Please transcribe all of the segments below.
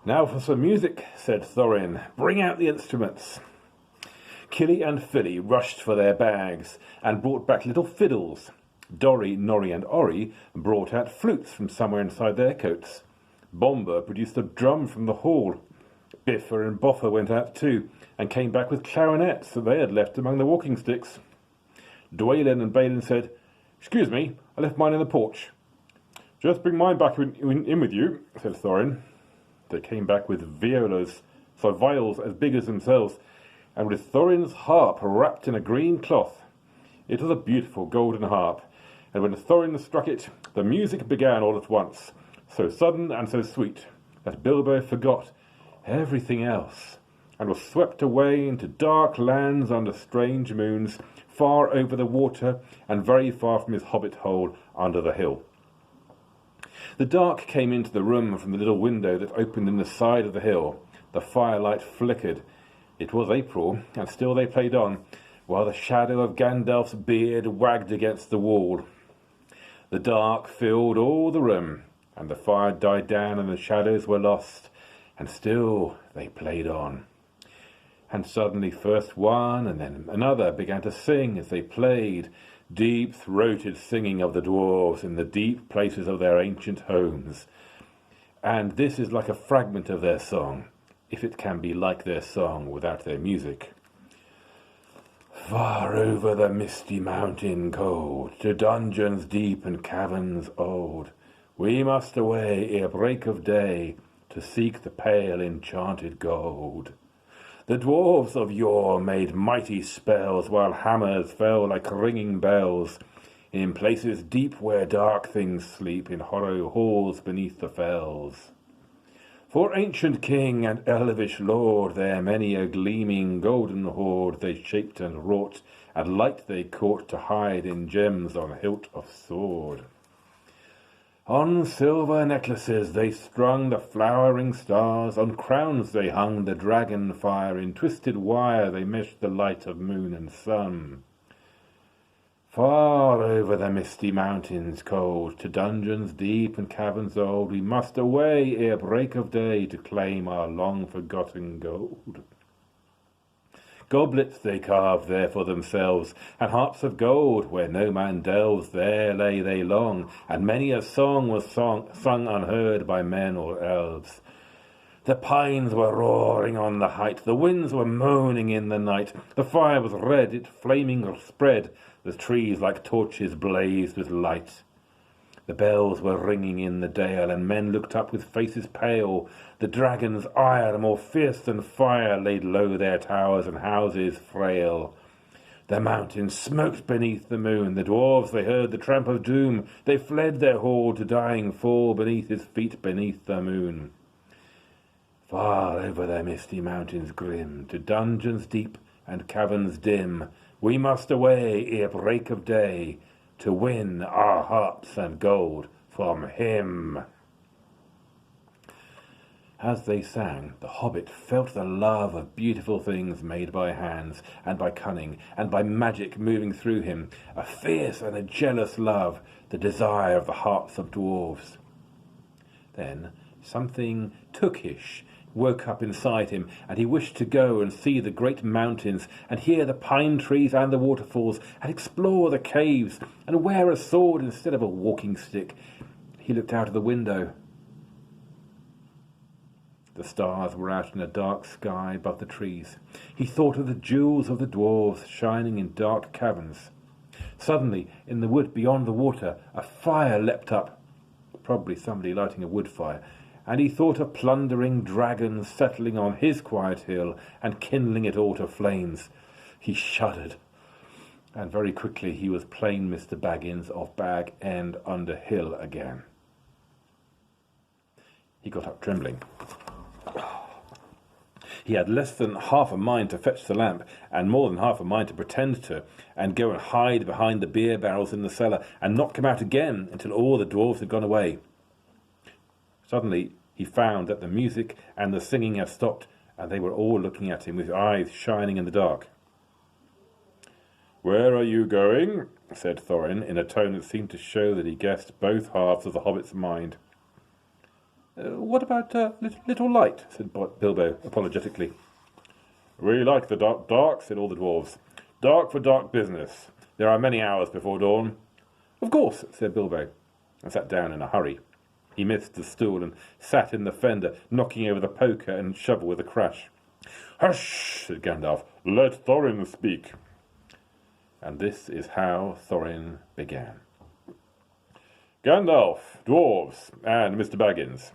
"Now for some music," said Thorin. "Bring out the instruments." Killy and Filly rushed for their bags and brought back little fiddles. Dorry, Norry and Orry brought out flutes from somewhere inside their coats. Bomber produced a drum from the hall. Biffer and Boffer went out too, and came back with clarinets that they had left among the walking sticks. Dwalin and Balin said, "Excuse me, I left mine in the porch." "Just bring mine back in with you," said Thorin. They came back with viols as big as themselves, and with Thorin's harp wrapped in a green cloth. It was a beautiful golden harp, and when Thorin struck it, the music began all at once, so sudden and so sweet that Bilbo forgot everything else, and was swept away into dark lands under strange moons, far over the water and very far from his hobbit hole under the hill. The dark came into the room from the little window that opened in the side of the hill. The firelight flickered. It was April, and still they played on, while the shadow of Gandalf's beard wagged against the wall. The dark filled all the room, and the fire died down and the shadows were lost, and still they played on. And suddenly first one and then another began to sing as they played, deep-throated singing of the dwarves in the deep places of their ancient homes. And this is like a fragment of their song, if it can be like their song without their music. "Far over the misty mountain cold, to dungeons deep and caverns old, we must away ere break of day, to seek the pale enchanted gold. The dwarves of yore made mighty spells, while hammers fell like ringing bells, in places deep where dark things sleep, in hollow halls beneath the fells. For ancient king and elvish lord, there many a gleaming golden hoard they shaped and wrought, and light they caught to hide in gems on hilt of sword. On silver necklaces they strung the flowering stars, on crowns they hung the dragon fire, in twisted wire they meshed the light of moon and sun. Far over the misty mountains cold, to dungeons deep and caverns old, we must away ere break of day, to claim our long-forgotten gold. Goblets they carved there for themselves, and harps of gold, where no man delves, there lay they long, and many a song was sung unheard by men or elves. The pines were roaring on the height, the winds were moaning in the night, the fire was red, it flaming spread, the trees like torches blazed with light. The bells were ringing in the dale, and men looked up with faces pale. The dragon's ire, more fierce than fire, laid low their towers and houses frail. The mountains smoked beneath the moon. The dwarves, they heard the tramp of doom. They fled their hall to dying fall beneath his feet beneath the moon. Far over the misty mountains grim, to dungeons deep and caverns dim, we must away ere break of day, to win our harps and gold from him. As they sang, the hobbit felt the love of beautiful things made by hands, and by cunning, and by magic moving through him, a fierce and a jealous love, the desire of the hearts of dwarves. Then something Tookish woke up inside him, and he wished to go and see the great mountains, and hear the pine trees and the waterfalls, and explore the caves, and wear a sword instead of a walking stick. He looked out of the window. The stars were out in a dark sky above the trees. He thought of the jewels of the dwarves shining in dark caverns. Suddenly, in the wood beyond the water, a fire leapt up, probably somebody lighting a wood fire, and he thought of plundering dragons settling on his quiet hill and kindling it all to flames. He shuddered, and very quickly he was plain Mr. Baggins of Bag End under Hill again. He got up trembling. He had less than half a mind to fetch the lamp, and more than half a mind to pretend to, and go and hide behind the beer barrels in the cellar, and not come out again until all the dwarves had gone away. Suddenly he found that the music and the singing had stopped, and they were all looking at him with eyes shining in the dark. "Where are you going?" said Thorin, in a tone that seemed to show that he guessed both halves of the hobbit's mind. What about little light? Said Bilbo apologetically. We like the dark, said all the dwarves. Dark for dark business. There are many hours before dawn. Of course, said Bilbo, and sat down in a hurry. He missed the stool and sat in the fender, knocking over the poker and shovel with a crash. Hush, said Gandalf. Let Thorin speak. And this is how Thorin began. Gandalf, dwarves, and Mr. Baggins,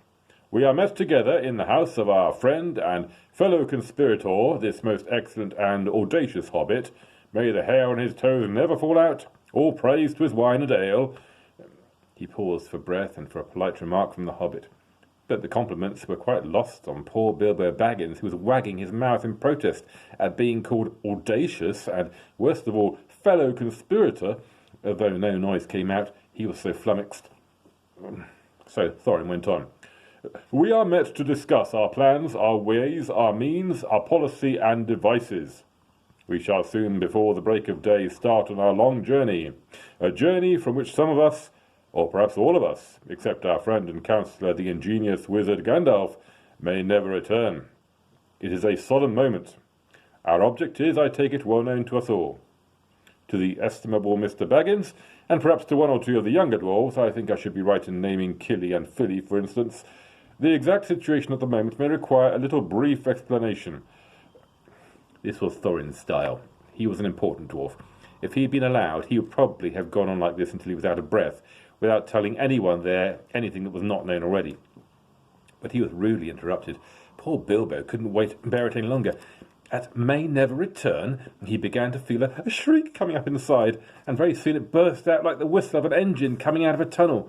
we are met together in the house of our friend and fellow conspirator, this most excellent and audacious hobbit. May the hair on his toes never fall out. All praise to his wine and ale. He paused for breath and for a polite remark from the hobbit. But the compliments were quite lost on poor Bilbo Baggins, who was wagging his mouth in protest at being called audacious and, worst of all, fellow conspirator, although no noise came out, he was so flummoxed. So Thorin went on. We are met to discuss our plans, our ways, our means, our policy and devices. We shall soon, before the break of day, start on our long journey, a journey from which some of us, or perhaps all of us, except our friend and counsellor, the ingenious wizard Gandalf, may never return. It is a solemn moment. Our object is, I take it, well known to us all. To the estimable Mr. Baggins, and perhaps to one or two of the younger dwarves, I think I should be right in naming Killy and Filly, for instance, the exact situation at the moment may require a little brief explanation. This was Thorin's style. He was an important dwarf. If he had been allowed, he would probably have gone on like this until he was out of breath, without telling anyone there anything that was not known already. But he was rudely interrupted. Poor Bilbo couldn't bear it any longer. At may never return, he began to feel a shriek coming up inside, and very soon it burst out like the whistle of an engine coming out of a tunnel.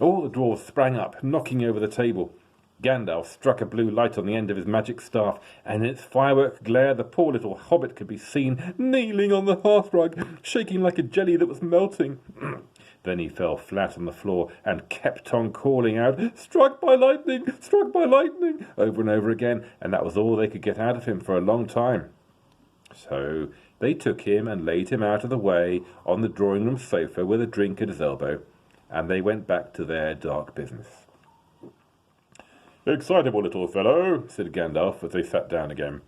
All the dwarves sprang up, knocking over the table. Gandalf struck a blue light on the end of his magic staff, and in its firework glare the poor little hobbit could be seen kneeling on the hearthrug, shaking like a jelly that was melting. Then he fell flat on the floor and kept on calling out, struck by lightning, over and over again, and that was all they could get out of him for a long time. So they took him and laid him out of the way on the drawing-room sofa with a drink at his elbow, and they went back to their dark business. Excitable little fellow, said Gandalf as they sat down again.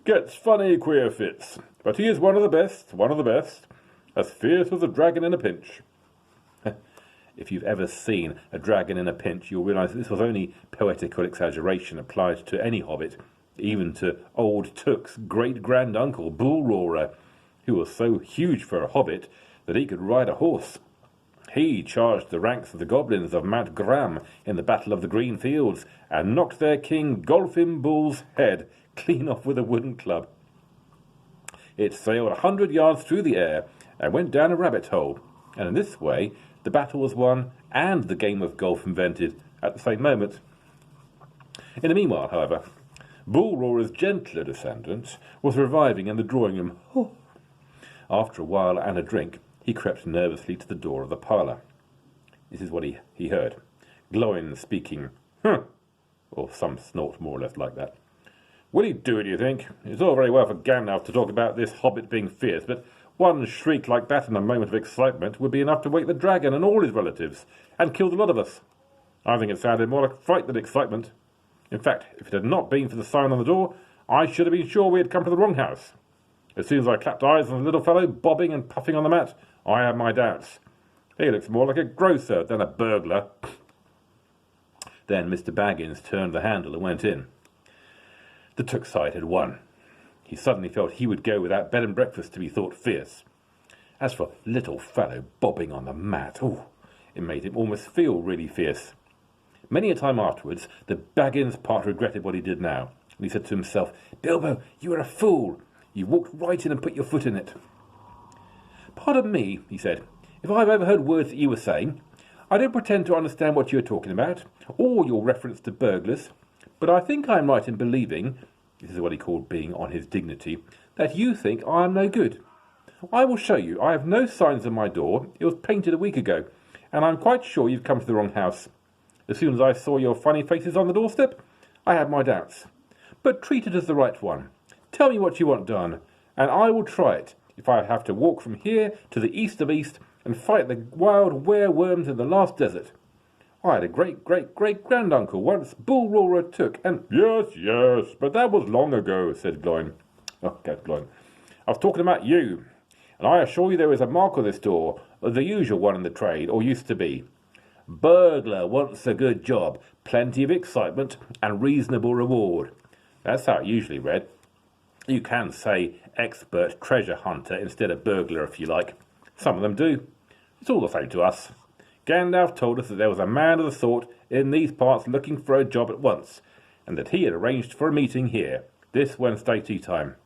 Gets funny, queer fits, but he is one of the best, as fierce as a dragon in a pinch. If you've ever seen a dragon in a pinch, you'll realise that this was only poetical exaggeration applied to any hobbit, even to old Took's great-grand-uncle, Bullroarer, who was so huge for a hobbit that he could ride a horse. He charged the ranks of the goblins of Mount Gram in the Battle of the Green Fields and knocked their king Golfin Bull's head clean off with a wooden club. It sailed 100 yards through the air and went down a rabbit hole, and in this way the battle was won and the game of golf invented at the same moment. In the meanwhile, however, Bullroarer's gentler descendant was reviving in the drawing-room. After a while and a drink, he crept nervously to the door of the parlour. This is what he heard. Glóin speaking, or some snort more or less like that. Will he do it, do you think? It's all very well for Gandalf to talk about this hobbit being fierce, but one shriek like that in a moment of excitement would be enough to wake the dragon and all his relatives, and kill the lot of us. I think it sounded more like fright than excitement. In fact, if it had not been for the sign on the door, I should have been sure we had come to the wrong house. As soon as I clapped eyes on the little fellow bobbing and puffing on the mat, I had my doubts. He looks more like a grocer than a burglar. Then Mr. Baggins turned the handle and went in. The Took side had won. He suddenly felt he would go without bed and breakfast to be thought fierce. As for little fellow bobbing on the mat, it made him almost feel really fierce. Many a time afterwards, the Baggins part regretted what he did now, and he said to himself, Bilbo, you are a fool. You walked right in and put your foot in it. Pardon me, he said, if I've overheard words that you were saying. I don't pretend to understand what you are talking about, or your reference to burglars, but I think I am right in believing, this is what he called being on his dignity, that you think I am no good. I will show you. I have no signs on my door. It was painted a week ago, and I'm quite sure you've come to the wrong house. As soon as I saw your funny faces on the doorstep, I had my doubts. But treat it as the right one. Tell me what you want done, and I will try it, if I have to walk from here to the east of East and fight the wild were-worms in the last desert. I had a great-great-great-granduncle once Bull Roarer took, and... Yes, but that was long ago, said Gloin. Oh, Gad Gloin. I was talking about you, and I assure you there is a mark on this door, the usual one in the trade, or used to be. Burglar wants a good job, plenty of excitement, and reasonable reward. That's how it usually read. You can say expert treasure hunter instead of burglar if you like. Some of them do. It's all the same to us. Gandalf told us that there was a man of the sort in these parts looking for a job at once, and that he had arranged for a meeting here, this Wednesday tea time.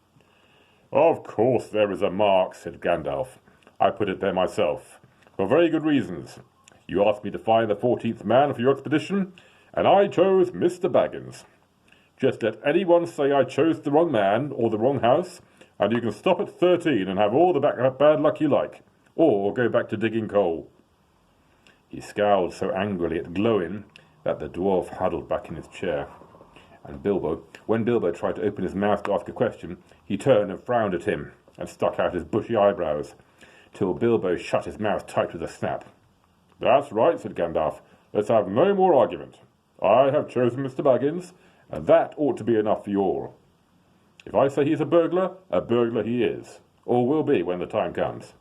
Of course there is a mark, said Gandalf. I put it there myself, for very good reasons. You asked me to find the 14th man for your expedition, and I chose Mr. Baggins. Just let anyone say I chose the wrong man or the wrong house, and you can stop at 13 and have all the bad luck you like, or go back to digging coal. He scowled so angrily at Glowin that the dwarf huddled back in his chair. And when Bilbo tried to open his mouth to ask a question, he turned and frowned at him and stuck out his bushy eyebrows, till Bilbo shut his mouth tight with a snap. That's right, said Gandalf. Let's have no more argument. I have chosen Mr. Baggins, and that ought to be enough for you all. If I say he's a burglar he is, or will be when the time comes.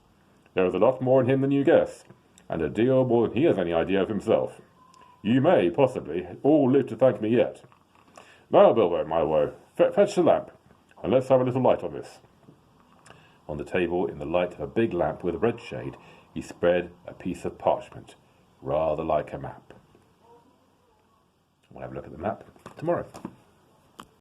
There is a lot more in him than you guess, and a deal more than he has any idea of himself. You may, possibly, all live to thank me yet. Now, Bilbo, my woe, fetch the lamp, and let's have a little light on this. On the table, in the light of a big lamp with a red shade, he spread a piece of parchment, rather like a map. We'll have a look at the map tomorrow.